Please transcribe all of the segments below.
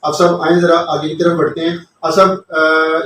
آپ صاحب آئیں ذرا آگے کی طرف بڑھتے ہیں. آپ صاحب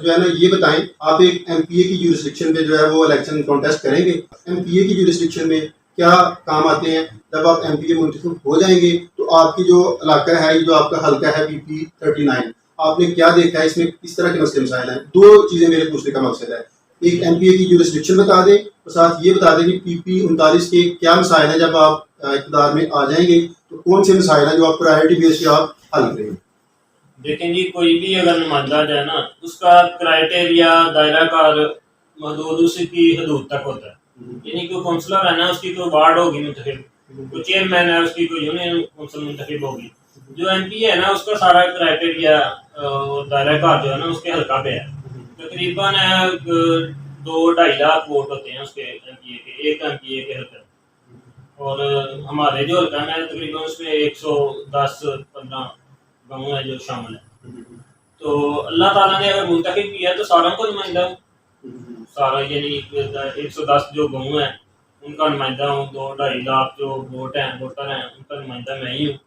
جو ہے نا یہ بتائیں, آپ ایک ایم پی اے کی جورسڈکشن پہ جو ہے وہ الیکشن کانٹیسٹ کریں گے. ایم پی اے کی جورسڈکشن میں کیا کام آتے ہیں؟ جب آپ ایم پی اے منتخب ہو جائیں گے تو آپ کی جو علاقہ ہے, جو آپ کا حلقہ ہے پی پی 39, آپ نے کیا دیکھا ہے اس میں, کس طرح کے مسئلے مسائل ہیں؟ دو چیزیں میرے پوچھنے کا مقصد ہے, ایک ایم پی اے کی جورسڈکشن بتا دیں اور ساتھ یہ بتا دیں کہ پی پی 39 کے کیا مسائل ہیں. جب آپ اقتدار میں آ جائیں گے تو کون سے مسائل ہیں جو آپ پرائرٹی بیس پہ آپ حل کریں گے؟ دیکھیں جی, کوئی بھی اگر نمائندہ جو ہے نا, اس کا کرائٹیریا دائرہ کار محدود اسی کی حدود تک ہوتا ہے. یعنی کوئی کونسلر ہے نا, اس کی کوئی وارڈ ہوگی منتخب, کوئی چیئرمین ہے اس کی کوئی یونین کونسل منتخب ہوگی. جو ایم پی ہے نا, اس کا سارا کرائٹیریا دائرہ کار جو ہے نا اس کے حلقہ پہ ہے. تقریباً 2-2.5 لاکھ ووٹ ہوتے ہیں اس کے ایم پی اے کے, ایک ایم پی اے کے حلقے. اور ہمارے جو حلقہ میں تقریباً اس میں 110-15 گاؤں ہیں جو شامل ہیں. تو اللہ تعالیٰ نے اگر منتخب کیا تو ساروں کو نمائندہ ہوں, سارا یعنی 110 جو گاؤں ہیں ان کا نمائندہ ہوں. 2-2.5 لاکھ جو ووٹر ہیں ان کا نمائندہ میں ہی ہوں.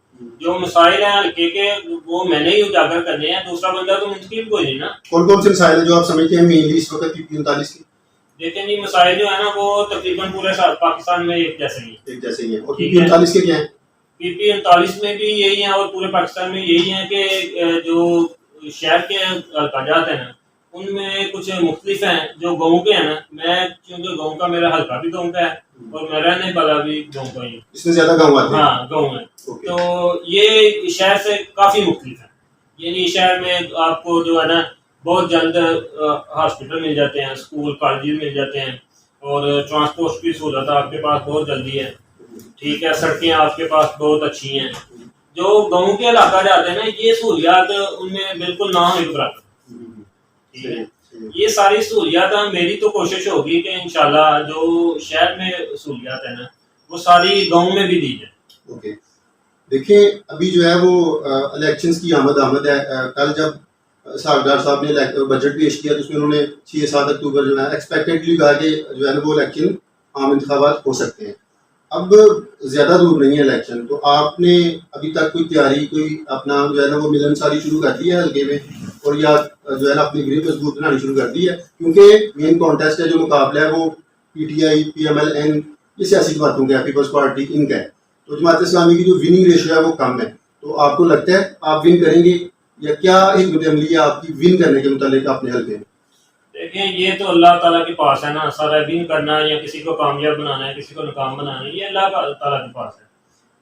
جو مسائل ہیں حلقے کے وہ میں نے ہی اجاگر کرنے ہیں, دوسرا بندہ تو منتخب کوئی نہیں نا. کون کون سے مسائل ہیں جو آپ سمجھتے ہیں مینلی اس وقت پی پی 39 کی؟ دیکھیں جی, مسائل جو ہے نا وہ تقریباً پورے پاکستان میں ایک جیسے ہی ہیں. اور پی پی 39 کے کیا ہیں؟ پی پی 39 میں بھی یہی ہیں اور پورے پاکستان میں یہی ہیں کہ جو شہر کے حلقات ہیں نا ان میں کچھ مختلف ہیں. جو گاؤں کے ہیں نا, میں چونکہ گاؤں کا میرا حلقہ بھی گاؤں کا ہے اور میں رہنے والا بھی گاؤں کا ہی ہوں. اس میں زیادہ گاؤں آتے ہیں؟ ہاں گاؤں ہے. تو یہ شہر سے کافی مختلف ہے. یعنی شہر میں آپ کو جو ہے نا بہت جلد ہاسپٹل مل جاتے ہیں, اسکول کالجز مل جاتے ہیں, اور ٹرانسپورٹ کی سہولت آپ کے پاس بہت جلدی ہے. ٹھیک ہے, سڑکیں آپ کے پاس بہت اچھی ہیں. جو گاؤں کے علاقہ جاتے ہیں نا, یہ سہولیات ان میں بالکل نہ ہونے برابر. ٹھیک ہے, یہ ساری سہولیات میری تو کوشش ہوگی کہ انشاءاللہ جو شہر میں سہولیات ہیں نا وہ ساری گاؤں میں بھی دی جائے. اوکے, دیکھیں ابھی جو ہے وہ الیکشنز کی آمد ہے. کل جب ڈاکٹر صاحب نے بجٹ پیش کیا تو اس میں انہوں نے 6-7 اکتوبر جو ہے ایکسپیکٹڈلی کہا کہ جو ہے نا وہ الیکشن عام انتخابات ہو سکتے ہیں. اب زیادہ دور نہیں ہے الیکشن, تو آپ نے ابھی تک کوئی تیاری, کوئی اپنا جو ہے نا وہ ملن ساری شروع کر دی ہے حلقے میں, اور یا جو ہے نا اپنی گریپ مضبوط بنانی شروع کر دی ہے؟ کیونکہ مین کانٹیسٹ ہے, جو مقابلہ ہے وہ P T I, P M L N, یہ سیاسی جماعتوں کا ہے, پیپلز پارٹی ان کا ہے. تو جماعت اسلامی کی جو وننگ ریشو ہے وہ کم ہے. تو آپ کو لگتا ہے آپ ون کریں گے, یا کیا حکمت عملی ہے آپ کی ون کرنے کے متعلق اپنے حلقے میں؟ دیکھیں یہ تو اللہ تعالیٰ کے پاس ہے نا, سارا ون کرنا یا کسی کو کامیاب بنانا ہے, کسی کو ناکام بنانا ہے, یہ اللہ تعالیٰ کے پاس ہے.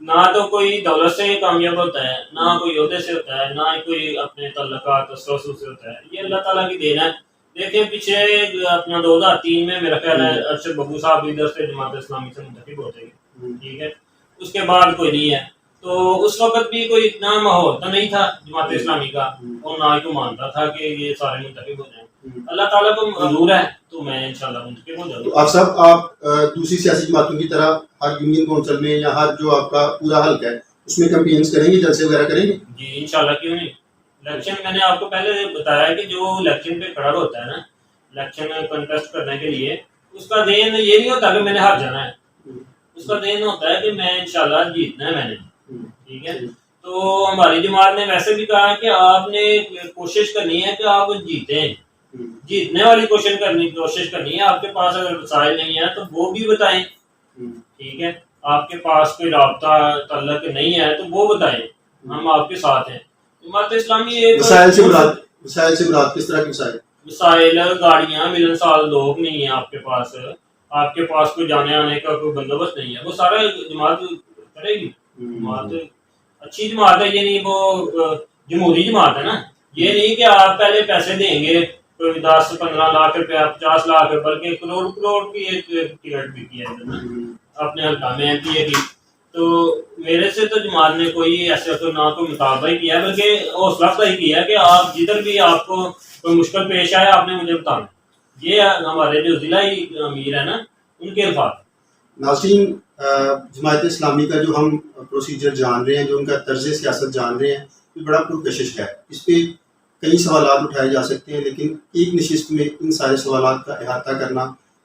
نہ تو کوئی دولت سے کامیاب ہوتا ہے, نہ کوئی عہدے سے ہوتا ہے, نہ کوئی اپنے تعلقات اسرسوں سے ہوتا ہے. یہ اللہ تعالیٰ کی دین ہے. دیکھیں پیچھے اپنا 2003 میں میرا خیال ہے ارشد ببو صاحب ادھر سے جماعت اسلامی سے منتخب ہوتے ہیں. ٹھیک ہے, اس کے بعد کوئی نہیں ہے. تو اس وقت بھی کوئی اتنا ماحول تو نہیں تھا جماعت اسلامی کا, اور نہ ہی کو مانتا تھا کہ یہ سارے منتخب ہو جائیں. اللہ تعالیٰ کو منظور ہے تو میں انشاءاللہ منتخب ہو جاؤں. تو آپ صاحب آپ دوسری سیاسی جماعتوں کی طرح ہر یونین کونسل میں یا ہر جو آپ کا پورا حلقہ ہے اس میں کیمپینز کریں گے, جلسے وغیرہ کریں گے؟ جی انشاءاللہ, کیوں نہیں. الیکشن میں نے آپ کو پہلے بتایا کہ جو الیکشن پہ کھڑا ہوتا ہے نا, الیکشن کنٹیسٹ کرنے کے لیے, اس کا ذہن یہ نہیں ہوتا کہ میں نے ہار جانا ہے. اس کا ذہن ہوتا ہے کہ میں انشاءاللہ جیتنا ہے میں نے. ٹھیک ہے, تو ہماری جماعت نے ویسے بھی کہا کہ آپ نے کوشش کرنی ہے کہ آپ جیتیں, جیتنے والی کوشش کرنی ہے. آپ کے پاس اگر وسائل نہیں ہے تو وہ بھی بتائیں. ٹھیک ہے, آپ کے پاس کوئی رابطہ تعلق نہیں ہے تو وہ بتائیں, ہم آپ کے ساتھ ہیں. جماعت اسلامی وسائل سے مراد کس طرح کے وسائل؟ گاڑیاں ملن سال لوگ نہیں ہیں آپ کے پاس کوئی جانے آنے کا کوئی بندوبست نہیں ہے, وہ سارا جماعت کرے گی. جماعت اچھی جماعت ہے, یہ نہیں وہ جمہوری جماعت ہے نا. یہ نہیں کہ آپ پہلے پیسے دیں گے, کوئی 10-15 لاکھ روپیہ, 50 لاکھ, بلکہ کروڑ کی ایک ٹکٹ بھی کی ہے اپنے حلقہ میں ایم پی اے کی. تو میرے سے تو جماعت نے کوئی ایسا تو نہ کوئی مطالبہ ہی کیا ہے, بلکہ حوصلہ افزائی کیا ہے کہ آپ جدھر بھی آپ کو کوئی مشکل پیش آئے آپ نے مجھے بتانا. یہ ہمارے جو ضلع امیر ہے نا ان کے الفاظ. ناظرین, جماعت اسلامی کا جو ہم پروسیجر جان رہے ہیں, جو ان کا طرز سیاست جان رہے ہیں, یہ بڑا پرکشش ہے. اس پہ کئی سوالات اٹھائے جا سکتے ہیں, لیکن ایک نشست میں ان سارے سوالات کا احاطہ کرنا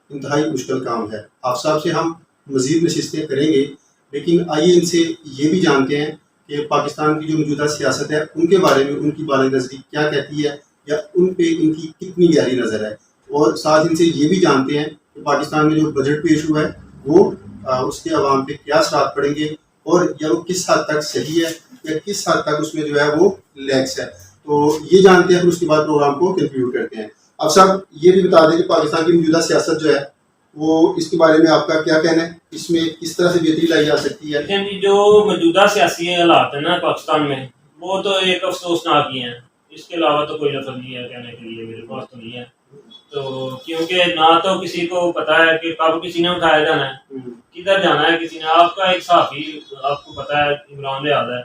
انتہائی مشکل کام ہے. آپ صاحب سے ہم مزید نشستیں کریں گے, لیکن آئیے ان سے یہ بھی جانتے ہیں کہ پاکستان کی جو موجودہ سیاست ہے ان کے بارے میں ان کی بالغ نظری کیا کہتی ہے یا ان پہ ان کی کتنی گہری نظر ہے، اور ساتھ ان سے یہ بھی جانتے ہیں کہ پاکستان میں جو بجٹ پیش ہوا ہے وہ اس کے عوام پہ کیا اثرات پڑیں گے، اور یا وہ کس حد تک صحیح ہے یا کس حد تک اس میں جو ہے وہ لیکس ہے. تو یہ جانتے ہیں، پھر اس کے بعد پروگرام کو کنکلوڈ کرتے ہیں. اب صاحب یہ بھی بتا دیں کہ پاکستان کی موجودہ سیاست جو ہے وہ اس کے بارے میں آپ کا کیا کہنا ہے، اس میں کس طرح سے بہتری لائی جا سکتی ہے؟ لیکن جو موجودہ سیاسی حالات ہیں نا پاکستان میں، وہ تو ایک افسوسناک ہی ہیں. اس کے علاوہ تو کوئی لفظ نہیں ہے کہنے کے لیے، میرے پاس تو نہیں ہے. تو کیونکہ نہ تو کسی کو پتا ہے کہ کب کسی نے اٹھایا جانا ہے، کدھر جانا ہے کسی نے. آپ کا ایک صحافی آپ کو پتا ہے عمران ریاض ہے،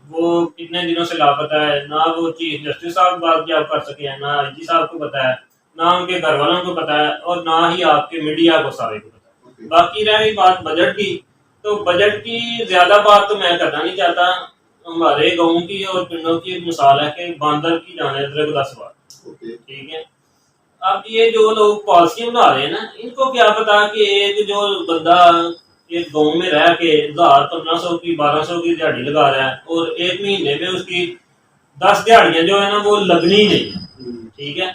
وہ کتنے دنوں سے لاپتہ ہے. نہ وہ چیف جسٹس صاحب بات جب کر سکے ہیں، نہ آئی جی صاحب کو پتا ہے، نہ ان کے گھر والوں کو پتا ہے، اور نہ ہی آپ کے میڈیا کو سارے کو پتا ہے. باقی رہی بات بجٹ کی، تو بجٹ کی زیادہ بات تو میں کرنا نہیں چاہتا. ہمارے گاؤں کی اور پنڈوں کی ایک مثال ہے کہ باندر کی جانے درگ 10 بار. ٹھیک ہے. اب یہ جو لوگ پالیسیاں بنا رہے ہیں نا، ان کو کیا پتا کہ ایک جو بندہ ایک گاؤں میں رہ کے 1000-1500 کی 1200 کی دیہڑی لگا رہا ہے، اور ایک مہینے میں اس کی 10 دیہڑیاں جو ہے نا وہ لگنی ہی نہیں. ٹھیک ہے.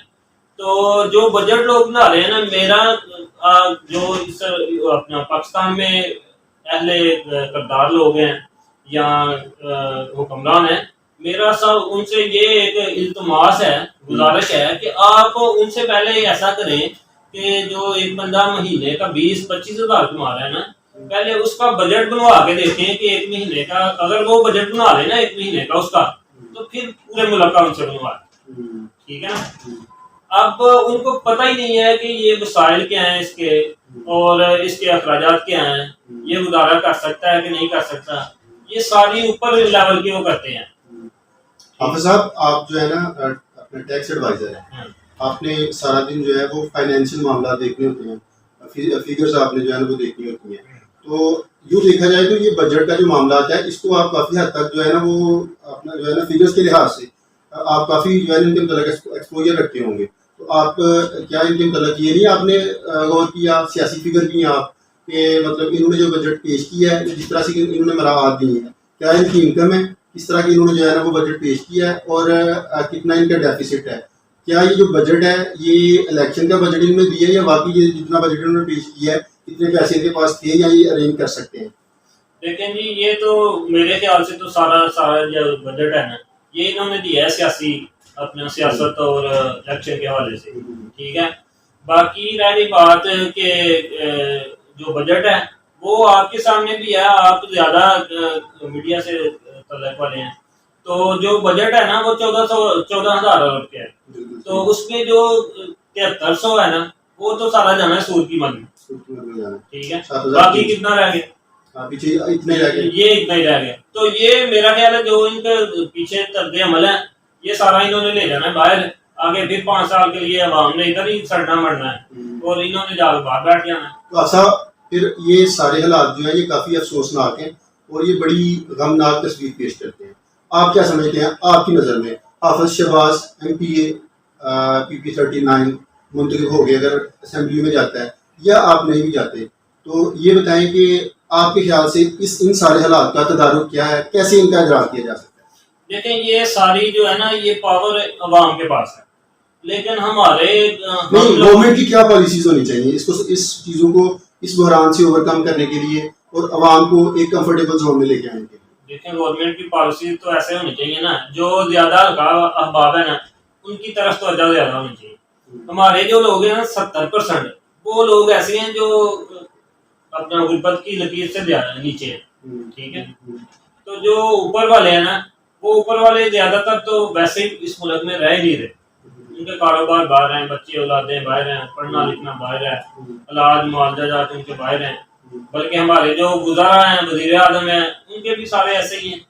تو جو بجٹ لوگ بنا رہے ہیں نا، میرا جو اس اپنا پاکستان میں اہل کردار لوگ ہیں یا حکمران ہیں، میرا سب ان سے یہ ایک التماس ہے، گزارش ہے کہ آپ ان سے پہلے ایسا کریں کہ جو ایک بندہ مہینے کا 20-25 ہزار کما رہا ہے نا، پہلے اس کا بجٹ بنوا کے دیکھیں کہ ایک مہینے کا اگر وہ بجٹ بنا لے نا ایک مہینے کا اس کا، تو پھر پورے ملک کا ان سے بنوا. ٹھیک ہے نا. اب ان کو پتہ ہی نہیں ہے کہ یہ وسائل کیا ہیں اس کے، اور اس کے اخراجات کیا ہیں، یہ گزارا کر سکتا ہے کہ نہیں کر سکتا. یہ ساری اوپر لیول کے وہ کرتے ہیں. حافظ صاحب آپ جو ہے نا اپنے ٹیکس ایڈوائزر ہیں، آپ نے سارا دن جو ہے وہ فائنینشیل معاملات دیکھنے ہوتے ہیں، فیگرز آپ نے جو ہے نا وہ دیکھنی ہوتی ہیں. تو یوں دیکھا جائے تو یہ بجٹ کا جو معاملات ہے اس کو آپ کافی حد تک جو ہے نا وہ اپنا جو ہے نا فیگرز کے لحاظ سے آپ کافی جو ہے نا ان کے متعلق ایکسپوجر رکھتے ہوں گے. تو آپ کیا ان کے متعلق یہ نہیں آپ نے غور کیا، سیاسی فگر بھی ہیں آپ، کہ مطلب انہوں نے جو بجٹ پیش کیا ہے جس طرح سے انہوں نے مراعات دی ہیں، کیا ان کی انکم ہے، کس طرح کی انہوں نے جو ہے نا وہ بجٹ پیش کیا ہے، اور کتنا ان کا ڈیفیسٹ ہے. کیا یہ جو بجٹ ہے یہ الیکشن کا بجٹ انہوں نے دیا ہے، یا باقی یہ جتنا بجٹ انہوں نے پیش کیا ہے کتنے پیسے ان کے پاس تھے یا یہ ارینج کر سکتے ہیں؟ لیکن جی یہ تو میرے خیال سے تو سارا جو بجٹ ہے نا، یہ انہوں نے دیا ہے سیاسی اپنا سیاست اور الیکشن کے حوالے سے. ٹھیک ہے. باقی رہی بات کہ جو بجٹ ہے وہ آپ کے سامنے بھی ہے، آپ زیادہ میڈیا سے تعلق والے ہیں. تو جو بجٹ ہے نا وہ 14,000 ارب کے ہے. تو اس میں جو 7300 ہے نا وہ تو سارا جانا ہے سود کی من میں. ٹھیک ہے. باقی کتنا رہ گیا؟ یہ اتنا ہی رہ گیا. تو یہ میرا خیال ہے جو ان کے پیچھے طرز عمل ہے یہ سارا انہوں نے لے جانا ہے باہر. آگے پھر 5 سال کے لیے عوام نے ادھر ہی سڑنا مرنا ہے اور انہوں نے جا کے باہر بیٹھ جانا ہے. تو ایسا پھر یہ سارے حالات جو ہیں یہ کافی افسوسناک ہیں اور یہ بڑی غمناک تصویر پیش کرتے ہیں. آپ کیا سمجھتے ہیں آپ کی نظر میں حافظ شہباز MP PP39 منتخب ہو گئے اگر اسمبلی میں جاتا ہے یا آپ نہیں بھی جاتے، تو یہ بتائیں کہ آپ کے خیال سے ان سارے حالات کا تدارک کیا ہے، کیسے ان کا اجرا کیا جا سکتا ہے؟ دیکھیں یہ ساری جو ہے نا یہ پاور عوام کے پاس ہے، لیکن ہمارے نہیں گورنمنٹ کی کیا پالیسیز ہونی چاہیے اس چیزوں کو اس بحران سے اوور کم کرنے کے لیے اور عوام کو ایک کمفرٹیبل زون میں لے کے آنے کے لیے؟ دیکھیں گورنمنٹ کی پالیسی تو ایسے ہونی چاہیے نا، جو زیادہ احباب ہے نا ان کی طرف توجہ زیادہ ہونی چاہیے. ہمارے جو لوگ ہیں 70% وہ لوگ ایسے ہیں جو اپنا غربت کی لکیر سے زیادہ نیچے ہیں. ٹھیک ہے. تو جو اوپر والے ہیں نا وہ اوپر والے زیادہ تر تو ویسے ہی اس ملک میں رہ نہیں رہے. ان کے کاروبار باہر ہیں، بچے اولادیں باہر ہیں، پڑھنا لکھنا باہر ہے، علاج معالجہ جات ان کے باہر ہیں. بلکہ ہمارے جو گزارا ہیں وزیر اعظم ہیں ان کے بھی سارے ایسے ہی ہیں.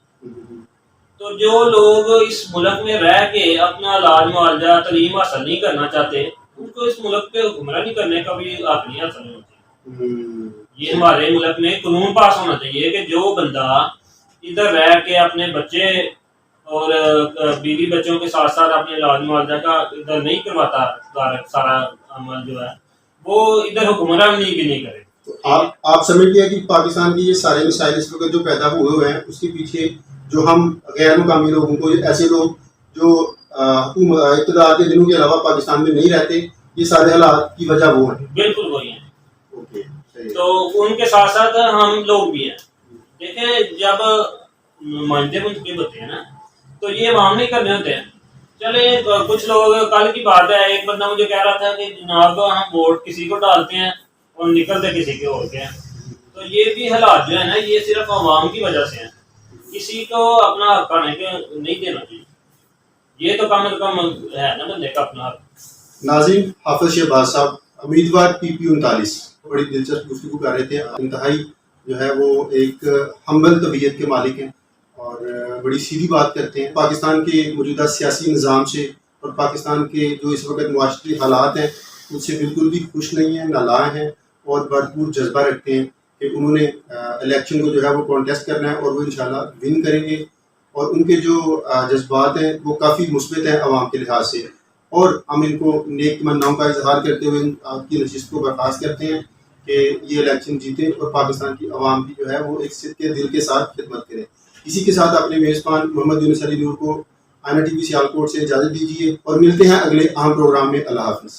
تو جو لوگ اس ملک میں رہ کے اپنا علاج معالجہ تعلیم حاصل نہیں کرنا چاہتے ان کو اس ملک پہ حکمرانی کرنے کا بھی حق نہیں حاصل ہونا چاہیے. یہ ہمارے ملک میں قانون پاس ہونا چاہیے کہ جو بندہ ادھر رہ کے اپنے بچے اور بیوی بچوں کے ساتھ ساتھ اپنے علاج معالجہ کا ادھر نہیں کرواتا سارا عمل جو ہے وہ ادھر حکمرانی بھی نہیں کرے. آپ سمجھتے ہیں کہ پاکستان کی یہ سارے مسائل اس وقت جو پیدا ہوئے ہیں اس کے پیچھے جو ہم غیر مقامی لوگوں کو, ایسے لوگ جو اقتدار کے دنوں کے علاوہ پاکستان میں نہیں رہتے, یہ سارے حالات کی وجہ وہ ہیں. بالکل وہی ہیں. اوکے, تو ان کے ساتھ ساتھ ہم لوگ بھی ہیں. دیکھیں جب نمائندے منتخب ہوتے ہیں نا تو یہ عوام نہیں کرنے ہوتے ہیں. چلے کچھ لوگ, کل کی بات ہے ایک بندہ مجھے کہہ رہا تھا کہ جناب ہم ووٹ کسی کو ڈالتے ہیں اور نکلتے کسی کے اور کے ہیں. تو یہ بھی حالات جو ہے نا یہ صرف عوام کی وجہ سے ہیں. کسی کو اپنا حق آنے کے نہیں دینا چاہیے. یہ تو کم از کم ہے نا بندے کا اپنا حق. ناظرین, حافظ شہباز صاحب امیدوار PP39 بڑی دلچسپ گفتگو کر رہے تھے. انتہائی جو ہے وہ ایک ہمبل طبیعت کے مالک ہیں اور بڑی سیدھی بات کرتے ہیں. پاکستان کے موجودہ سیاسی نظام سے اور پاکستان کے جو اس وقت معاشرتی حالات ہیں ان سے بالکل بھی خوش نہیں ہیں, نالاں ہیں اور بھرپور جذبہ رکھتے ہیں کہ انہوں نے الیکشن کو جو ہے وہ کانٹیسٹ کرنا ہے اور وہ انشاءاللہ ون کریں گے. اور ان کے جو جذبات ہیں وہ کافی مثبت ہیں عوام کے لحاظ سے, اور ہم ان کو نیک تمناؤں کا اظہار کرتے ہوئے آپ کی نشست کو برخاست کرتے ہیں کہ یہ الیکشن جیتیں اور پاکستان کی عوام کی جو ہے وہ ایک صدقے دل کے ساتھ خدمت کریں. اسی کے ساتھ اپنے میزبان محمد یونس علی نور کو آئینہ TV سیالکوٹ سے اجازت دیجیے اور ملتے ہیں اگلے اہم پروگرام میں. اللہ حافظ.